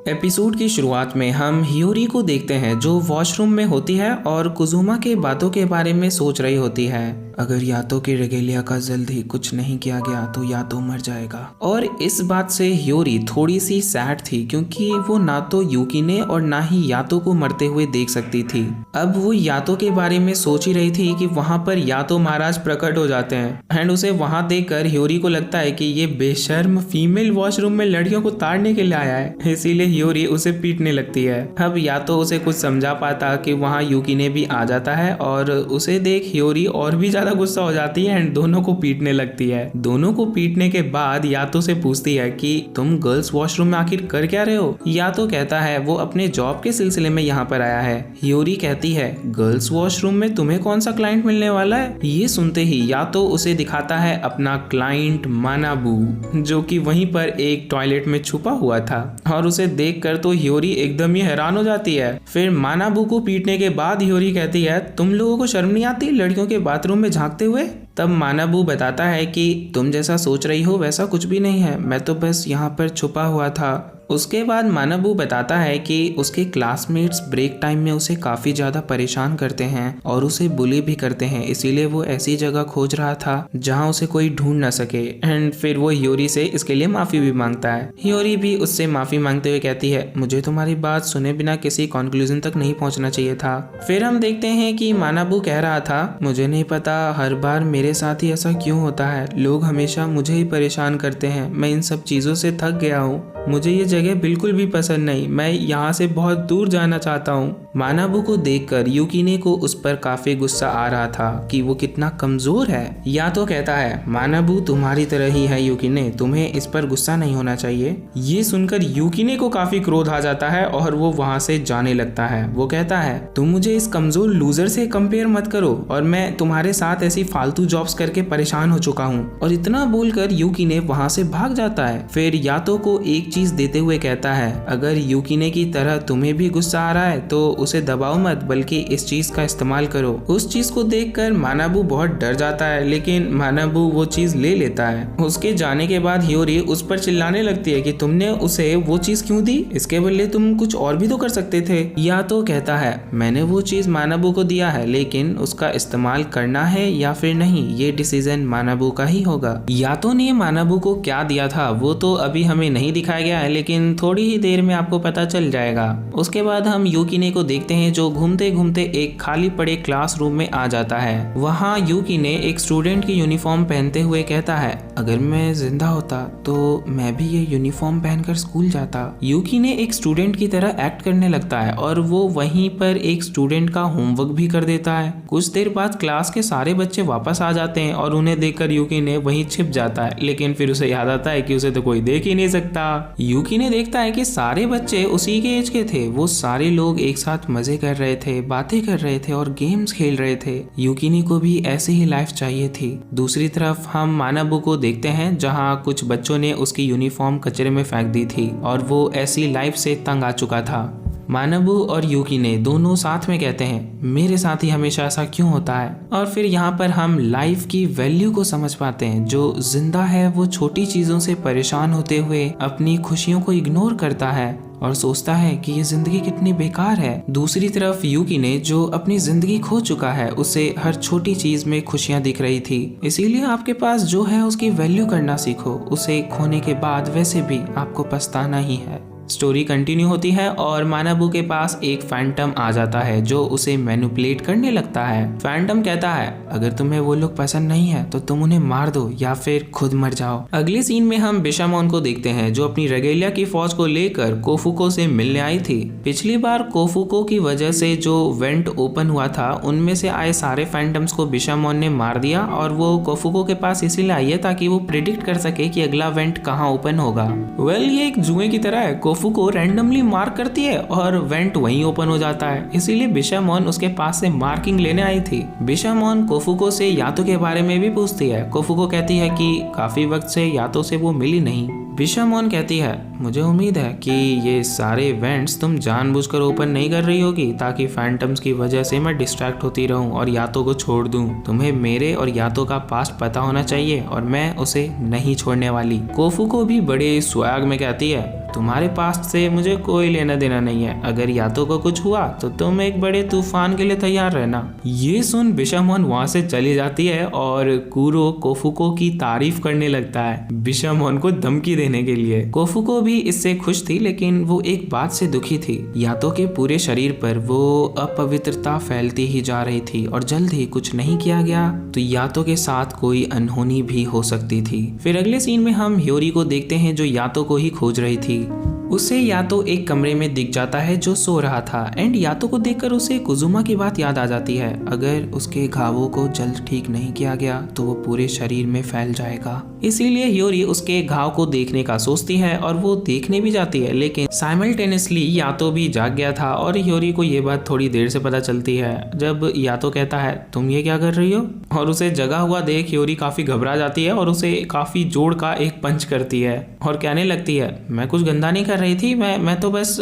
Episode की शुरुआत में हम हियोरी को देखते हैं जो वॉशरूम में होती है और कुजुमा के बातों के बारे में सोच रही होती है। अगर यातो के रेगेलिया का जल्दी कुछ नहीं किया गया तो यातो मर जाएगा। और इस बात से हियोरी थोड़ी सी सैड थी क्योंकि वो ना तो यूकिने और ना ही यातो को मरते हुए देख सकती थी। अब वो यातो के बारे में सोच ही रही थी कि वहां पर यातो महाराज प्रकट हो जाते हैं एंड उसे वहां देखकर हियोरी को लगता है कि ये बेशर्म फीमेल वॉशरूम में लड़कियों को ताड़ने के लिए आया है, इसीलिए हियोरी उसे पीटने लगती है। अब यातो उसे कुछ समझा पाता कि वहां यूकिने भी आ जाता है और उसे देख हियोरी और भी ज्यादा गुस्सा हो जाती है एंड दोनों को पीटने लगती है। दोनों को पीटने के बाद यातो से पूछती है कि तुम गर्ल्स वॉशरूम में आखिर कर क्या रहे हो। यातो कहता है वो अपने जॉब के सिलसिले में यहाँ पर आया है। हियोरी कहती है गर्ल्स वॉशरूम में तुम्हें कौन सा क्लाइंट मिलने वाला है। ये सुनते ही यातो उसे दिखाता है अपना क्लाइंट मानाबू जो कि वहीं पर एक टॉयलेट में छुपा हुआ था और उसे देखकर तो हियोरी एकदम ही हैरान हो जाती है। फिर मानाबू को पीटने के बाद हियोरी कहती है तुम लोगों को शर्म नहीं आती लड़कियों के बाथरूम में झांकते हुए। तब मानाबू बताता है कि तुम जैसा सोच रही हो वैसा कुछ भी नहीं है, मैं तो बस यहाँ पर छुपा हुआ था। उसके बाद मानाबू बताता है कि उसके क्लासमेट्स ब्रेक टाइम में उसे काफ़ी ज़्यादा परेशान करते हैं और उसे बुली भी करते हैं, इसीलिए वो ऐसी जगह खोज रहा था जहां उसे कोई ढूंढ न सके। एंड फिर वो हियोरी से इसके लिए माफ़ी भी मांगता है। हियोरी भी उससे माफ़ी मांगते हुए कहती है मुझे तुम्हारी बात सुने बिना किसी कंक्लूजन तक नहीं पहुंचना चाहिए था। फिर हम देखते हैं कि मानाबू कह रहा था मुझे नहीं पता हर बार मेरे साथ ही ऐसा क्यों होता है, लोग हमेशा मुझे ही परेशान करते हैं, मैं इन सब चीज़ों से थक गया हूँ, मुझे ये जगह बिल्कुल भी पसंद नहीं, मैं यहाँ से बहुत दूर जाना चाहता हूँ। मानाबू को देखकर यूकिने को उस पर काफी गुस्सा आ रहा था कि वो कितना कमजोर है। या तो कहता है मानाबू तुम्हारी तरह ही है यूकिने, तुम्हें इस पर गुस्सा नहीं होना चाहिए। ये सुनकर यूकिने को काफी क्रोध आ जाता है और वो वहाँ से जाने लगता है। वो कहता है तुम मुझे इस कमजोर लूजर से कंपेयर मत करो और मैं तुम्हारे साथ ऐसी फालतू जॉब्स करके परेशान हो चुका हूँ। और इतना बोलकर यूकिने वहाँ से भाग जाता है। फिर यातो को एक चीज देते हुए कहता है अगर यूकिने की तरह तुम्हें भी गुस्सा आ रहा है तो उसे दबाओ मत बल्कि इस चीज का इस्तेमाल करो। उस चीज को देखकर मानाबू बहुत डर जाता है लेकिन मानाबू वो चीज ले लेता है। उसके जाने के बाद हियोरी उस पर चिल्लाने लगती है कि तुमने उसे वो चीज क्यों दी, इसके बदले तुम कुछ और भी तो कर सकते थे। या तो कहता है मैंने वो चीज मानाबू को दिया है लेकिन उसका इस्तेमाल करना है या फिर नहीं ये डिसीजन मानाबू का ही होगा। यातो ने मानाबू को क्या दिया था वो तो अभी हमें नहीं दिखाया गया है लेकिन थोड़ी ही देर में आपको पता चल जाएगा। उसके बाद हम यूकिने को देखते हैं जो घूमते घूमते एक खाली पड़े क्लासरूम में आ जाता है। वहाँ यूकिने एक स्टूडेंट की यूनिफॉर्म पहनते हुए कहता है अगर मैं जिंदा होता तो मैं भी ये यूनिफॉर्म पहनकर स्कूल जाता। यूकिने एक स्टूडेंट की तरह एक्ट करने लगता है और वो वहीं पर एक स्टूडेंट का होमवर्क भी कर देता है। कुछ देर बाद क्लास के सारे बच्चे वापस आ जाते हैं और उन्हें देखकर यूकिने वहीं छिप जाता है लेकिन फिर उसे याद आता है कि उसे तो कोई देख ही नहीं सकता। यूकिने देखता है कि सारे बच्चे उसी के एज के थे, वो सारे लोग एक साथ मजे कर रहे थे, बातें कर रहे थे और गेम्स खेल रहे थे। यूकिने को भी ऐसी ही लाइफ चाहिए थी। दूसरी तरफ हम मानाबू को देखते हैं जहां कुछ बच्चों ने उसकी यूनिफॉर्म कचरे में फेंक दी थी और वो ऐसी लाइफ से तंग आ चुका था। मानाबू और यूकिने दोनों साथ में कहते हैं मेरे साथ ही हमेशा ऐसा क्यों होता है। और फिर यहाँ पर हम लाइफ की वैल्यू को समझ पाते हैं। जो जिंदा है वो छोटी चीजों से परेशान होते हुए अपनी खुशियों को इग्नोर करता है और सोचता है कि ये जिंदगी कितनी बेकार है। दूसरी तरफ यूकिने जो अपनी जिंदगी खो चुका है उसे हर छोटी चीज में खुशियां दिख रही थी। इसीलिए आपके पास जो है उसकी वैल्यू करना सीखो, उसे खोने के बाद वैसे भी आपको पछताना ही है। स्टोरी कंटिन्यू होती है और मानाबू के पास एक फैंटम आ जाता है जो उसे मैनिपुलेट करने लगता है। फैंटम कहता है अगर तुम्हें वो लोग पसंद नहीं है तो तुम उन्हें मार दो या फिर खुद मर जाओ। अगले सीन में हम बिशामोन को देखते हैं जो अपनी रेगेलिया की फौज को लेकर कोफुको से मिलने आई थी। पिछली बार कोफुको की वजह से जो वेंट ओपन हुआ था उनमें से आए सारे फैंटम्स को बिशामोन ने मार दिया और वो कोफुको के पास इसीलिए आई है ताकि वो प्रिडिक्ट कर सके कि अगला वेंट कहाँ ओपन होगा। ये एक जुए की तरह है, कोफू को रैंडमली मार्क करती है और वेंट वहीं ओपन हो जाता है। इसीलिए बिशामोन उसके पास से मार्किंग लेने आई थी। बिशामोन कोफुको से यातो के बारे में भी पूछती है। कोफुको कहती है कि काफी वक्त से यातो से वो मिली नहीं। बिशामोन कहती है, मुझे उम्मीद है कि ये सारे इवेंट्स तुम जानबूझकर ओपन नहीं कर रही होगी ताकि फैंटम्स की वजह से मैं डिस्ट्रैक्ट होती रहूं और यातो को छोड़ दूं। तुम्हें मेरे और यातो का पास्ट पता होना चाहिए और मैं उसे नहीं छोड़ने वाली। कोफू को भी बड़े स्वैग में कहती है, तुम्हारे पास्ट से मुझे कोई लेना देना नहीं है। अगर यातो को कुछ हुआ तो तुम एक बड़े तूफान के लिए तैयार रहना। ये सुन बिशामोन वहां से चली जाती है और कुरो कोफुको की तारीफ करने लगता है बिशामोन को धमकी देने के लिए। कोफुको भी इससे खुश थी, लेकिन वो एक बात से दुखी थी। यातो के पूरे शरीर पर वो अपवित्रता फैलती ही जा रही थी और जल्द ही कुछ नहीं किया गया तो यातो के साथ कोई अनहोनी भी हो सकती थी। फिर अगले सीन में हम ह्योरी को देखते हैं जो यातो को ही खोज रही थी। उसे यातो एक कमरे में दिख जाता है जो सो रहा था एंड यातो को देखकर उसे कुजुमा की बात याद आ जाती है। अगर उसके घावों को जल्द ठीक नहीं किया गया तो वो पूरे शरीर में फैल जाएगा। इसीलिए ह्योरी उसके घाव को देखने का सोचती है और वो देखने भी जाती है, लेकिन साइमल्टेनियसली यातो भी जाग गया था और ह्योरी को ये बात थोड़ी देर से पता चलती है जब यातो कहता है, तुम ये क्या कर रही हो? और उसे जगा हुआ देख ह्योरी काफी घबरा जाती है और उसे काफी जोर का एक पंच करती है और कहने लगती है, मैं कुछ गंदा नहीं कर रही थी, मैं तो बस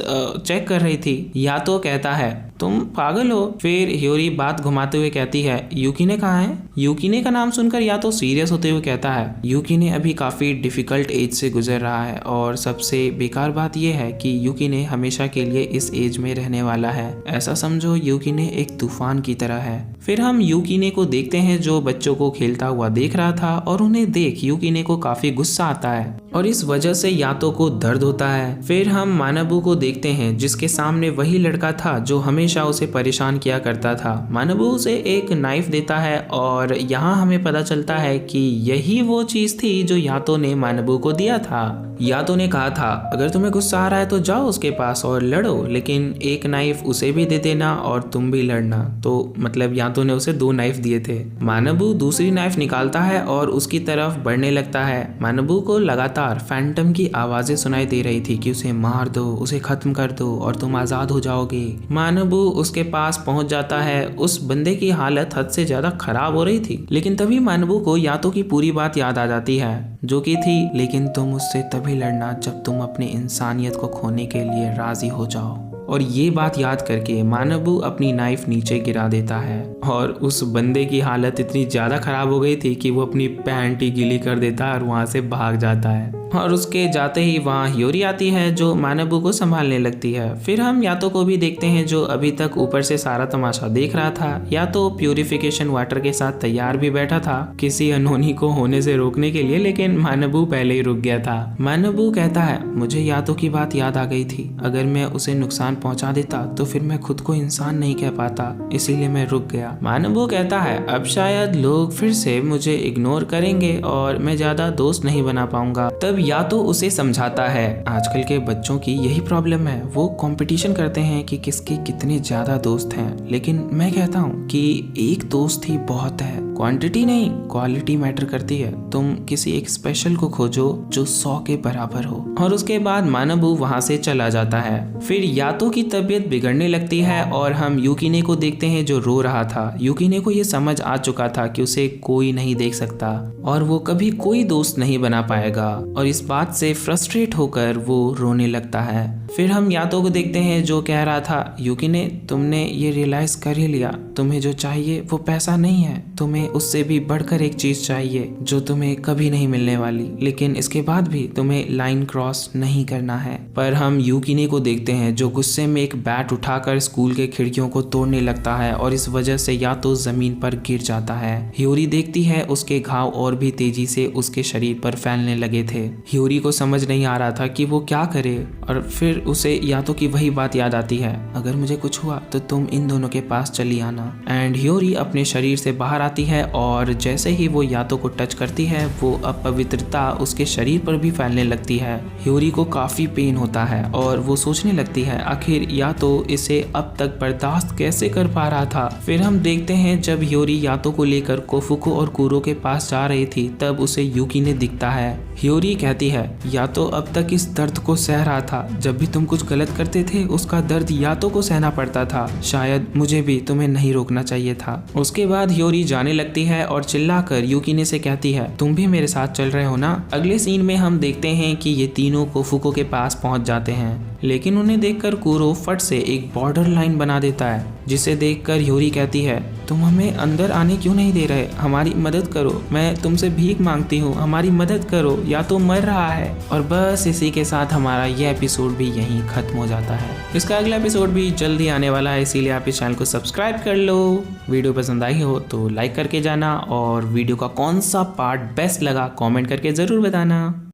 चेक कर रही थी। यातो कहता है, तुम पागल हो। फिर ह्योरी बात घुमाते हुए कहती है, यूकिने कहाँ है? यूकिने का नाम सुनकर यातो सीरियस होते हुए कहता है, यूकिने अभी काफी डिफिकल्ट एज से गुजर रहा है और सबसे बेकार बात यह है कि यूकिने हमेशा के लिए इस एज में रहने वाला है। ऐसा समझो यूकिने एक तूफान की तरह है। फिर हम यूकिने को देखते हैं जो बच्चों को खेलता हुआ देख रहा था और उन्हें देख यूकिने को काफी गुस्सा आता है और इस वजह से यातो को दर्द होता है। फिर हम मानबू को देखते हैं जिसके सामने वही लड़का था जो हमेशा उसे परेशान किया करता था। मानबू उसे एक नाइफ देता है और यहाँ हमें पता चलता है कि यही वो चीज थी जो यातो ने मानबू को दिया था। यातो ने कहा था, अगर तुम्हें गुस्सा आ रहा है तो जाओ उसके पास और लड़ो, लेकिन एक नाइफ उसे भी दे देना और तुम भी लड़ना। तो मतलब यातो ने उसे 2 नाइफ दिए थे। मानबू दूसरी नाइफ निकालता है और उसकी तरफ बढ़ने लगता है। मानबू को लगातार फैंटम की आवाजें सुनाई दे रही थी कि उसे मार दो, उसे खत्म कर दो और तुम आजाद हो जाओगे। मानबू उसके पास पहुंच जाता है। उस बंदे की हालत हद से ज्यादा खराब हो रही थी, लेकिन तभी मानबू को यातो की पूरी बात याद आ जाती है जो कि थी, लेकिन तुम उससे तभी लड़ना जब तुम अपनी इंसानियत को खोने के लिए राजी हो जाओ। और ये बात याद करके मानबू अपनी नाइफ नीचे गिरा देता है और उस बंदे की हालत इतनी ज्यादा खराब हो गई थी कि वो अपनी पैंट ही गीली कर देता है और वहां से भाग जाता है। और उसके जाते ही वहाँ ह्योरी आती है जो मानबू को संभालने लगती है। फिर हम यातो को भी देखते हैं जो अभी तक ऊपर से सारा तमाशा देख रहा था। यातो प्यूरिफिकेशन वाटर के साथ तैयार भी बैठा था किसी अनहोनी को होने से रोकने के लिए, लेकिन मानबू पहले ही रुक गया था। मानबू कहता है, मुझे यातो की बात याद आ गई थी। अगर मैं उसे नुकसान पहुंचा देता तो फिर मैं खुद को इंसान नहीं कह पाता, इसीलिए मैं रुक गया। मानबू कहता है, अब शायद लोग फिर से मुझे इग्नोर करेंगे और मैं ज्यादा दोस्त नहीं बना पाऊंगा। तब यातो उसे समझाता है, आजकल के बच्चों की यही प्रॉब्लम है, वो कंपटीशन करते हैं कि किसके कितने ज्यादा दोस्त हैं, लेकिन मैं कहता हूँ कि एक दोस्त ही बहुत है। क्वांटिटी नहीं, क्वालिटी मैटर करती है। तुम किसी एक स्पेशल को खोजो जो 100 के बराबर हो। और उसके बाद मानबू वहां से चला जाता है। फिर यातो की तबीयत बिगड़ने लगती है और हम यूकिने को देखते हैं जो रो रहा था। यूकिने को ये समझ आ चुका था कि उसे कोई नहीं देख सकता और वो कभी कोई दोस्त नहीं बना पाएगा और इस बात से फ्रस्ट्रेट होकर वो रोने लगता है। फिर हम यातो को देखते हैं जो कह रहा था, यूकिने तुमने ये रियलाइज कर ही लिया, तुम्हें जो चाहिए वो पैसा नहीं है, तुम्हें उससे भी बढ़कर एक चीज चाहिए जो तुम्हें कभी नहीं मिलने वाली, लेकिन इसके बाद भी तुम्हें लाइन क्रॉस नहीं करना है। पर हम यूकिने को देखते हैं जो गुस्से में एक बैट उठाकर स्कूल के खिड़कियों को तोड़ने लगता है और इस वजह से यातो जमीन पर गिर जाता है। ह्योरी देखती है उसके घाव और भी तेजी से उसके शरीर पर फैलने लगे थे। ह्योरी को समझ नहीं आ रहा था कि वो क्या करे और फिर उसे यातो की वही बात याद आती है, अगर मुझे कुछ हुआ तो तुम इन दोनों के पास चली आना। एंड ह्योरी अपने शरीर से बाहर आती है और जैसे ही वो यातो को टच करती है वो अपवित्रता उसके शरीर पर भी फैलने लगती है। ह्योरी को काफी पेन होता है और वो सोचने लगती है आखिर यातो इसे अब तक बर्दाश्त कैसे कर पा रहा था। फिर हम देखते हैं जब ह्योरी यातो को लेकर कोफुको और कुरो के पास जा रही थी तब उसे यूकिने दिखता है। ह्योरी कहती है, यातो अब तक इस दर्द को सह रहा था, जब भी तुम कुछ गलत करते थे उसका दर्द यातो को सहना पड़ता था, शायद मुझे भी तुम्हें नहीं रोकना चाहिए था। उसके बाद ह्योरी जाने लगती है और चिल्लाकर युकिने से कहती है तुम भी मेरे साथ चल रहे हो ना। अगले सीन में हम देखते हैं कि ये तीनों कोफुको के पास पहुंच जाते हैं, लेकिन उन्हें देखकर कुरो फट से एक बॉर्डर लाइन बना देता है, जिसे देखकर ह्यूरी कहती है तुम हमें अंदर आने क्यों नहीं दे रहे, हमारी मदद करो, मैं तुमसे भीख मांगती हूँ, हमारी मदद करो, या तो मर रहा है। और बस इसी के साथ हमारा यह एपिसोड भी यहीं खत्म हो जाता है। इसका अगला एपिसोड भी जल्दी आने वाला है, इसीलिए आप इस चैनल को सब्सक्राइब कर लो। वीडियो पसंद आई हो तो लाइक करके जाना और वीडियो का कौन सा पार्ट बेस्ट लगा कमेंट करके ज़रूर बताना।